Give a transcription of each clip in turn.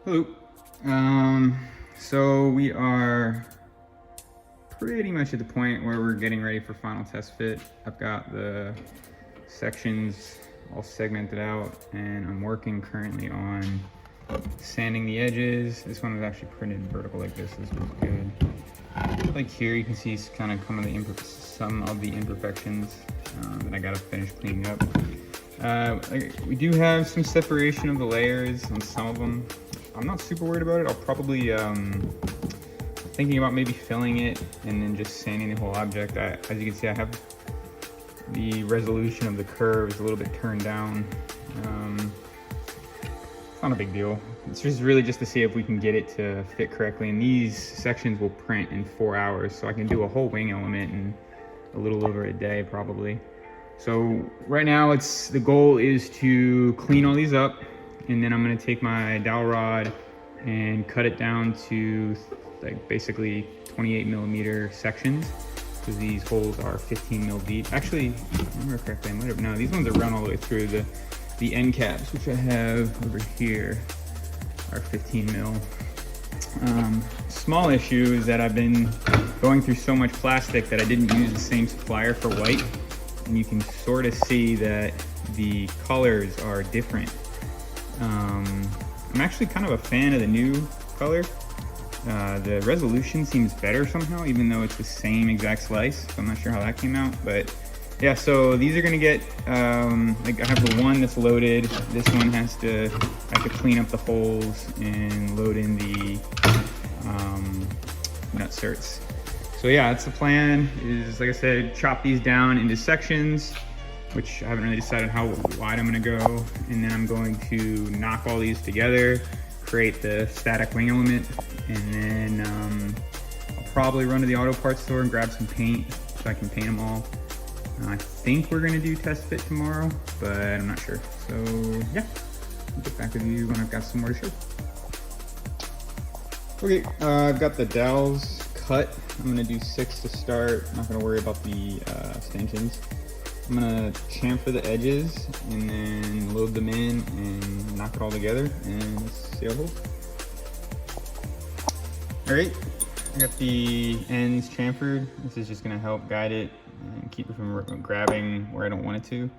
Hello. So we are pretty much at the point where we're getting ready for final test fit. I've got the sections all segmented out and I'm working currently on sanding the edges. This one was actually printed vertical like this. This was good. Like here you can see kind of some of the imperfections that I gotta finish cleaning up. We do have some separation of the layers on some of them. I'm not super worried about it. I'll probably thinking about maybe filling it and then just sanding the whole object. As you can see, I have the resolution of the curves a little bit turned down. It's not a big deal. It's just really just to see if we can get it to fit correctly. And these sections will print in 4 hours, so I can do a whole wing element in a little over a day probably. So right now the goal is to clean all these up, and then I'm gonna take my dowel rod and cut it down to like basically 28 millimeter sections, because these holes are 15 mil deep. Actually, if I remember correctly, I might have, no, these ones are run all the way through. The end caps, which I have over here, are 15 mil. Small issue is that I've been going through so much plastic that I didn't use the same supplier for white, and you can sort of see that the colors are different. I'm actually kind of a fan of the new color. The resolution seems better somehow, even though it's the same exact slice. So I'm not sure how that came out, but yeah, so these are gonna get, like I have the one that's loaded. This one I have to clean up the holes and load in the nutserts. So yeah, that's the plan, is like I said, chop these down into sections, which I haven't really decided how wide I'm gonna go. And then I'm going to knock all these together, create the static wing element, and then I'll probably run to the auto parts store and grab some paint so I can paint them all. I think we're gonna do test fit tomorrow, but I'm not sure. So yeah, I'll get back with you when I've got some more to show. Okay, I've got the dowels cut. I'm gonna do 6 to start. I'm not gonna worry about the stanchions. I'm gonna chamfer the edges and then load them in and knock it all together and see how it holds. All right, I got the ends chamfered. This is just gonna help guide it and keep it from grabbing where I don't want it to.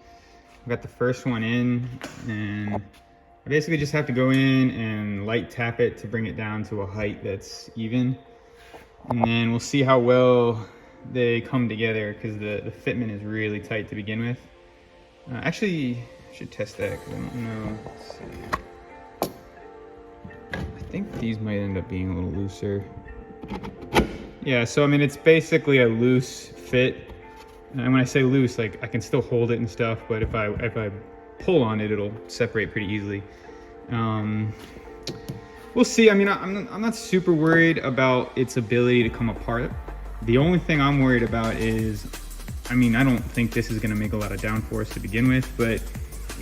I've got the first one in, and I basically just have to go in and light tap it to bring it down to a height that's even. And then we'll see how well they come together, because the fitment is really tight to begin with. Actually, I should test that because I don't know. Let's see. I think these might end up being a little looser. Yeah, so I mean, it's basically a loose fit. And when I say loose, like I can still hold it and stuff, but if I pull on it, it'll separate pretty easily. We'll see. I mean, I'm not super worried about its ability to come apart. The only thing I'm worried about is, I mean, I don't think this is going to make a lot of downforce to begin with, but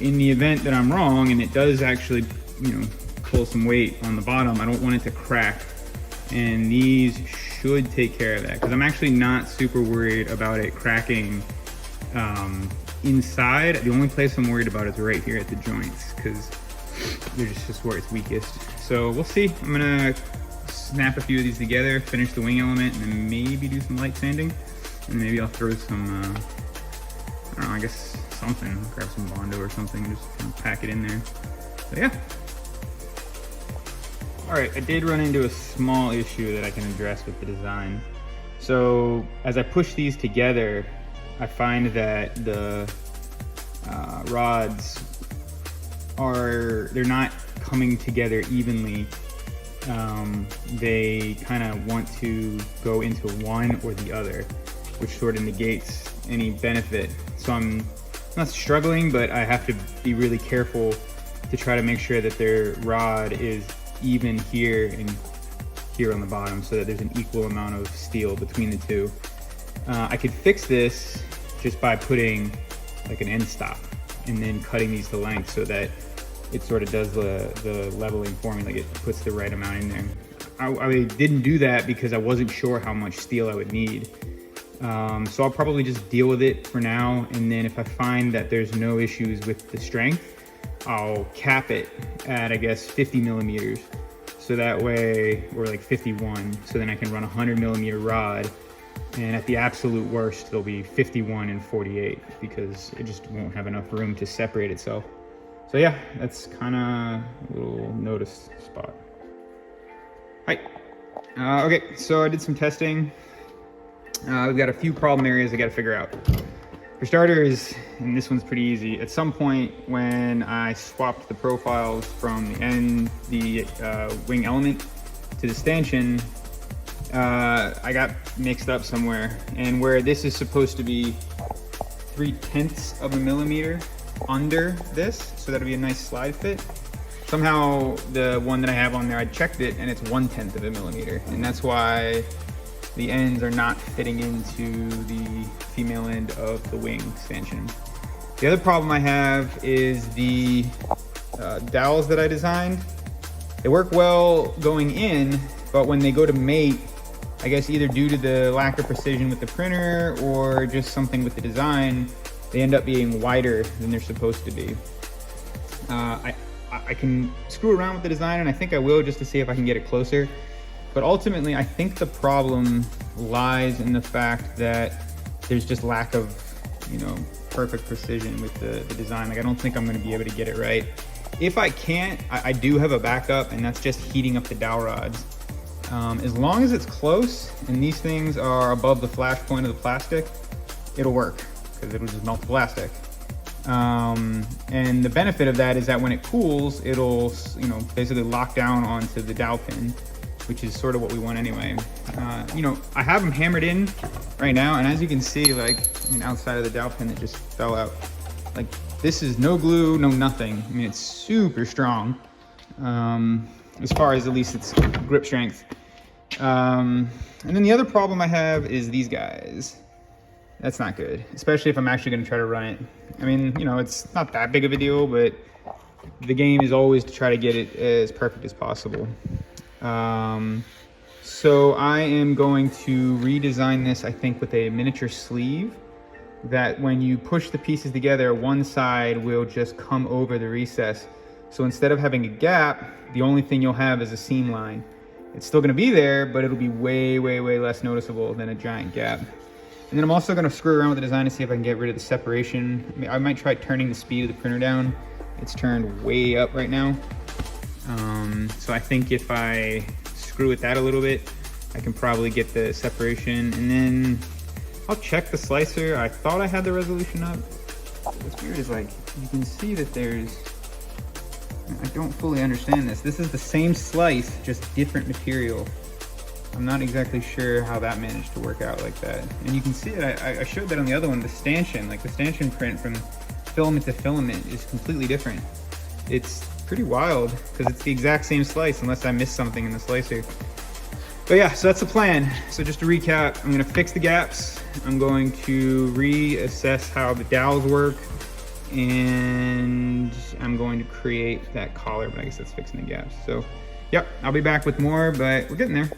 in the event that I'm wrong and it does actually, you know, pull some weight on the bottom, I don't want it to crack. And these should take care of that, because I'm actually not super worried about it cracking inside. The only place I'm worried about is right here at the joints, because they're just where it's weakest. So we'll see. I'm gonna snap a few of these together, finish the wing element, and then maybe do some light sanding. And maybe I'll throw some, I don't know, I guess something, grab some Bondo or something, and just kind of pack it in there. So yeah. All right, I did run into a small issue that I can address with the design. So as I push these together, I find that the rods they're not coming together evenly. They kind of want to go into one or the other, which sort of negates any benefit. So I'm not struggling, but I have to be really careful to try to make sure that their rod is even here and here on the bottom, so that there's an equal amount of steel between the two. I could fix this just by putting like an end stop and then cutting these to length so that it sort of does the leveling for me, like it puts the right amount in there. I didn't do that because I wasn't sure how much steel I would need. So I'll probably just deal with it for now, and then if I find that there's no issues with the strength, I'll cap it at, I guess, 50 millimeters. So that way, or like 51. So then I can run a 100 millimeter rod. And at the absolute worst, there'll be 51 and 48 because it just won't have enough room to separate itself. So yeah, that's kind of a little notice spot. Hi. Okay, so I did some testing. We've got a few problem areas I got to figure out. For starters, and this one's pretty easy, at some point when I swapped the profiles from the wing element to the stanchion, I got mixed up somewhere, and where this is supposed to be 3/10 of a millimeter under this, so that'll be a nice slide fit. Somehow the one that I have on there, I checked it and it's 1/10 of a millimeter, and that's why the ends are not fitting into the female end of the wing stanchion. The other problem I have is the dowels that I designed. They work well going in, but when they go to mate, I guess either due to the lack of precision with the printer or just something with the design, they end up being wider than they're supposed to be. I can screw around with the design, and I think I will, just to see if I can get it closer. But ultimately, I think the problem lies in the fact that there's just lack of, perfect precision with the design. Like, I don't think I'm going to be able to get it right. If I can't, I do have a backup, and that's just heating up the dowel rods. As long as it's close and these things are above the flash point of the plastic, it'll work because it'll just melt the plastic. And the benefit of that is that when it cools, it'll, basically lock down onto the dowel pin, which is sort of what we want anyway. I have them hammered in right now, and as you can see, outside of the dowel pin, it just fell out. Like, this is no glue, no nothing. I mean, it's super strong, as far as at least its grip strength. And then the other problem I have is these guys. That's not good, especially if I'm actually going to try to run it. I mean, it's not that big of a deal, but the game is always to try to get it as perfect as possible. So I am going to redesign this, I think, with a miniature sleeve that when you push the pieces together, one side will just come over the recess. So instead of having a gap, the only thing you'll have is a seam line. It's still going to be there, but it'll be way, way, way less noticeable than a giant gap. And then I'm also going to screw around with the design to see if I can get rid of the separation. I might try turning the speed of the printer down. It's turned way up right now. So I think if I screw with that a little bit, I can probably get the separation. And then I'll check the slicer. I thought I had the resolution up. What's weird is, you can see that I don't fully understand this. This is the same slice, just different material. I'm not exactly sure how that managed to work out like that. And you can see it, I showed that on the other one, the stanchion. The stanchion print from filament to filament is completely different. It's pretty wild, because it's the exact same slice unless I missed something in the slicer. But yeah, so that's the plan. So just to recap, I'm gonna fix the gaps. I'm going to reassess how the dowels work, and I'm going to create that collar, but I guess that's fixing the gaps. So, yep, I'll be back with more, but we're getting there.